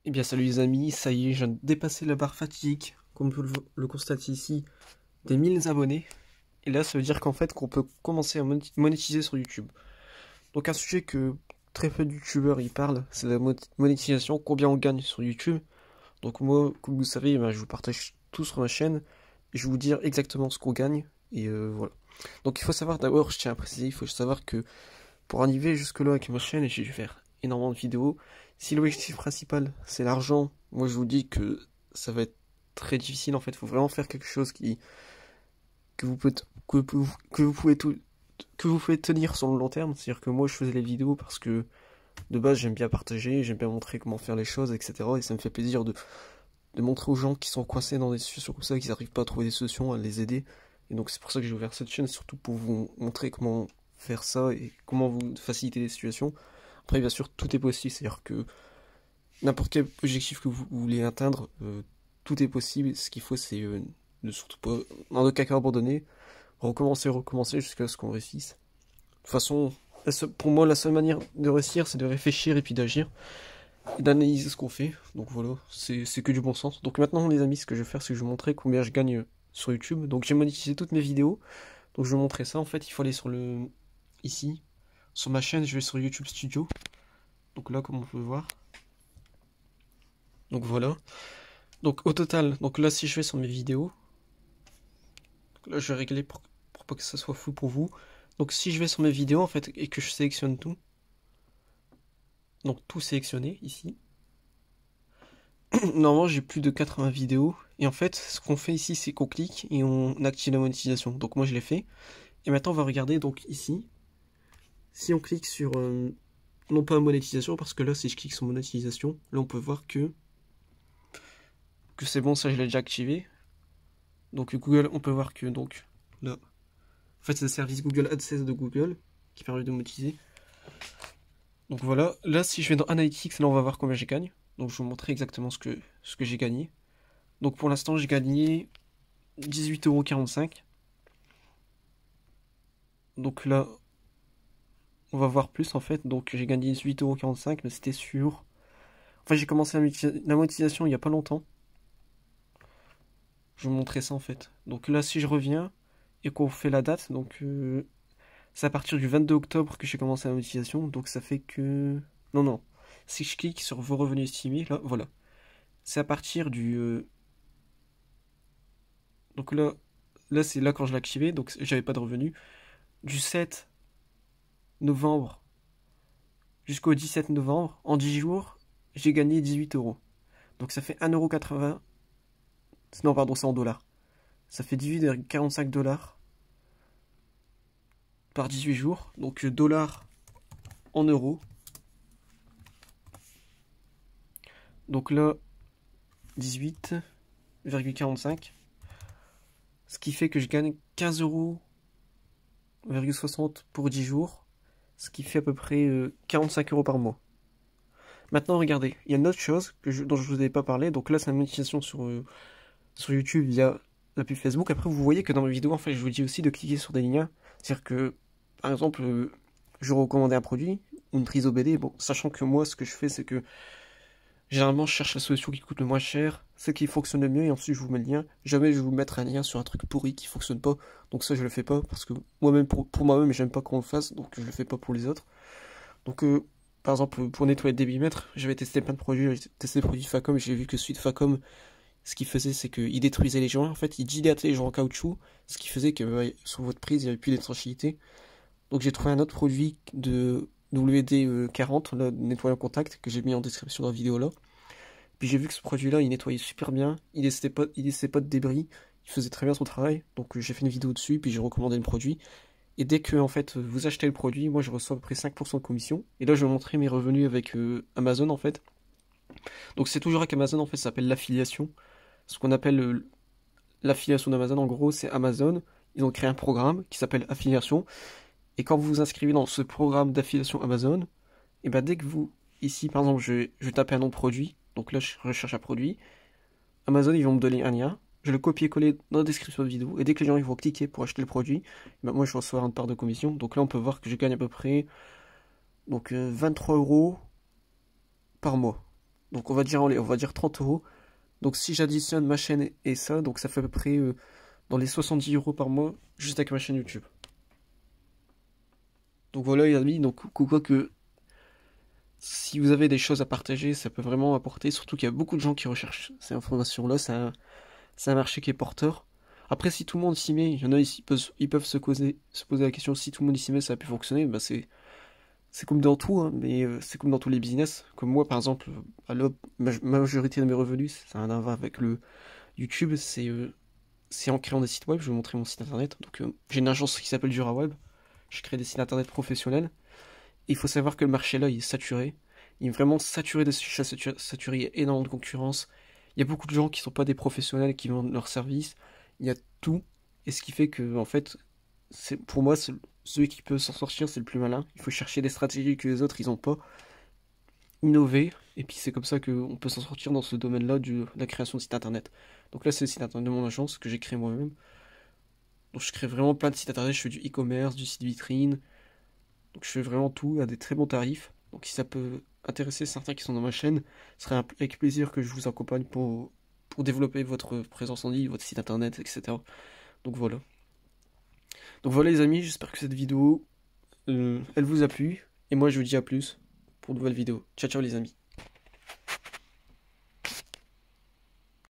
Eh bien salut les amis, ça y est, je viens de dépasser la barre fatidique, comme vous le constatez ici, des 1000 abonnés. Et là, ça veut dire qu'en fait, qu'on peut commencer à monétiser sur YouTube. Donc un sujet que très peu de youtubeurs y parlent, c'est la monétisation, combien on gagne sur YouTube. Donc moi, comme vous savez, je vous partage tout sur ma chaîne, et je vais vous dire exactement ce qu'on gagne, et voilà. Donc il faut savoir d'abord, je tiens à préciser, il faut savoir que pour arriver jusque-là avec ma chaîne, j'ai dû faire énormément de vidéos. Si l'objectif principal c'est l'argent, moi je vous dis que ça va être très difficile en fait. Il faut vraiment faire quelque chose que vous pouvez tenir sur le long terme. C'est-à-dire que moi je faisais les vidéos parce que de base j'aime bien partager, j'aime bien montrer comment faire les choses, etc. Et ça me fait plaisir de montrer aux gens qui sont coincés dans des situations comme ça, qui n'arrivent pas à trouver des solutions, à les aider. Et donc c'est pour ça que j'ai ouvert cette chaîne, surtout pour vous montrer comment faire ça et comment vous faciliter les situations. Après, bien sûr, tout est possible, c'est-à-dire que n'importe quel objectif que vous voulez atteindre, tout est possible. Ce qu'il faut, c'est ne surtout pas, dans aucun cas abandonner, recommencer jusqu'à ce qu'on réussisse. De toute façon, pour moi, la seule manière de réussir, c'est de réfléchir et puis d'agir, et d'analyser ce qu'on fait. Donc voilà, c'est que du bon sens. Donc maintenant, les amis, ce que je vais faire, c'est que je vais vous montrer combien je gagne sur YouTube. Donc j'ai monétisé toutes mes vidéos, donc je vais vous montrer ça. En fait, il faut aller sur ici, sur ma chaîne, je vais sur YouTube Studio. Donc là, comme on peut voir. Donc voilà. Donc au total, donc là si je vais sur mes vidéos, là je vais régler pour pas que ça soit flou pour vous. Donc si je vais sur mes vidéos en fait et que je sélectionne tout, donc tout sélectionné ici, normalement j'ai plus de 80 vidéos. Et en fait ce qu'on fait ici c'est qu'on clique et on active la monétisation. Donc moi je l'ai fait. Et maintenant on va regarder donc ici. Si on clique sur non pas monétisation, parce que là si je clique sur monétisation, là on peut voir que c'est bon, ça je l'ai déjà activé. Donc Google, on peut voir que donc là, en fait c'est le service Google AdSense de Google qui permet de monétiser. Donc voilà, là si je vais dans Analytics, là on va voir combien j'ai gagné. Donc je vais vous montrer exactement ce que j'ai gagné. Donc pour l'instant j'ai gagné 18,45 €. Donc là, on va voir plus en fait. Donc j'ai gagné 18,45 €, mais c'était sur... Enfin j'ai commencé la monétisation il n'y a pas longtemps. Je vais vous montrer ça en fait. Donc là si je reviens et qu'on fait la date, donc c'est à partir du 22 octobre que j'ai commencé la monétisation, donc ça fait que... Non. Si je clique sur vos revenus estimés, là, voilà. C'est à partir du... Donc là c'est là quand je l'ai activé, donc j'avais pas de revenus. Du 7 novembre jusqu'au 17 novembre, en 10 jours, j'ai gagné 18 €. Donc ça fait 1,80 €. Non, pardon, c'est en dollars. Ça fait 18,45 $ par 18 jours. Donc dollars en euros. Donc là, 18,45 €. Ce qui fait que je gagne 15,60 € pour 10 jours. Ce qui fait à peu près 45 € par mois. Maintenant, regardez, il y a une autre chose dont je ne vous avais pas parlé. Donc là, c'est la monétisation sur YouTube via la pub Facebook. Après, vous voyez que dans mes vidéos, en fait, je vous dis aussi de cliquer sur des liens. C'est-à-dire que, par exemple, je recommandais un produit, une prise OBD. Bon, sachant que moi, ce que je fais, c'est que généralement, je cherche la solution qui coûte le moins cher, celle qui fonctionne le mieux, et ensuite je vous mets le lien. Jamais je vais vous mettre un lien sur un truc pourri qui fonctionne pas. Donc ça, je le fais pas, parce que moi-même, pour moi-même, j'aime pas qu'on le fasse, donc je le fais pas pour les autres. Donc, par exemple, pour nettoyer le débitmètre, j'avais testé plein de produits, j'ai testé des produits Facom, j'ai vu que celui de Facom, ce qu'il faisait, c'est qu'il détruisait les joints, en fait, il dilatait les joints en caoutchouc, ce qui faisait que sur votre prise, il n'y avait plus d'étanchéité. Donc j'ai trouvé un autre produit de WD-40, là, nettoyant contact, que j'ai mis en description dans la vidéo là. Puis j'ai vu que ce produit-là, il nettoyait super bien, il laissait pas de débris, il faisait très bien son travail. Donc j'ai fait une vidéo dessus, puis j'ai recommandé le produit. Et dès que en fait vous achetez le produit, moi je reçois à peu près 5% de commission. Et là je vais montrer mes revenus avec Amazon en fait. Donc c'est toujours avec Amazon en fait, ça s'appelle l'affiliation. Ce qu'on appelle l'affiliation d'Amazon, en gros, c'est Amazon. Ils ont créé un programme qui s'appelle affiliation. Et quand vous vous inscrivez dans ce programme d'affiliation Amazon, et ben dès que vous, ici par exemple, je vais taper un nom de produit, donc là je recherche un produit, Amazon ils vont me donner un lien, je le copie-coller dans la description de la vidéo, et dès que les gens ils vont cliquer pour acheter le produit, ben moi je reçois une part de commission, donc là on peut voir que je gagne à peu près donc 23 € par mois. Donc on va dire 30 euros. Donc si j'additionne ma chaîne et ça, donc ça fait à peu près dans les 70 euros par mois, juste avec ma chaîne YouTube. Donc voilà les amis, donc quoi que si vous avez des choses à partager, ça peut vraiment apporter, surtout qu'il y a beaucoup de gens qui recherchent ces informations-là, c'est un marché qui est porteur. Après, si tout le monde s'y met, il y en a ici, ils peuvent se poser la question, si tout le monde s'y met, ça a pu fonctionner, bah c'est comme dans tout, hein, mais c'est comme dans tous les business. Comme moi, par exemple, la majorité de mes revenus, ça a un lien avec le YouTube, c'est en créant des sites web, je vais vous montrer mon site internet. Donc j'ai une agence qui s'appelle DuraWeb, je crée des sites internet professionnels. Et il faut savoir que le marché là, il est saturé. Il est vraiment saturé de saturé, il y a énormément de concurrence. Il y a beaucoup de gens qui sont pas des professionnels qui vendent leurs services. Il y a tout. Et ce qui fait que, en fait, pour moi, celui qui peut s'en sortir, c'est le plus malin. Il faut chercher des stratégies que les autres, ils ont pas. Innover. Et puis c'est comme ça qu'on peut s'en sortir dans ce domaine-là de la création de sites internet. Donc là, c'est le site internet de mon agence que j'ai créé moi-même. Donc je crée vraiment plein de sites internet. Je fais du e-commerce, du site vitrine. Donc je fais vraiment tout à des très bons tarifs. Donc si ça peut intéresser certains qui sont dans ma chaîne, ce serait avec plaisir que je vous accompagne pour développer votre présence en ligne, votre site internet, etc. Donc voilà. Donc voilà les amis, j'espère que cette vidéo, elle vous a plu. Et moi je vous dis à plus pour de nouvelles vidéos. Ciao ciao les amis.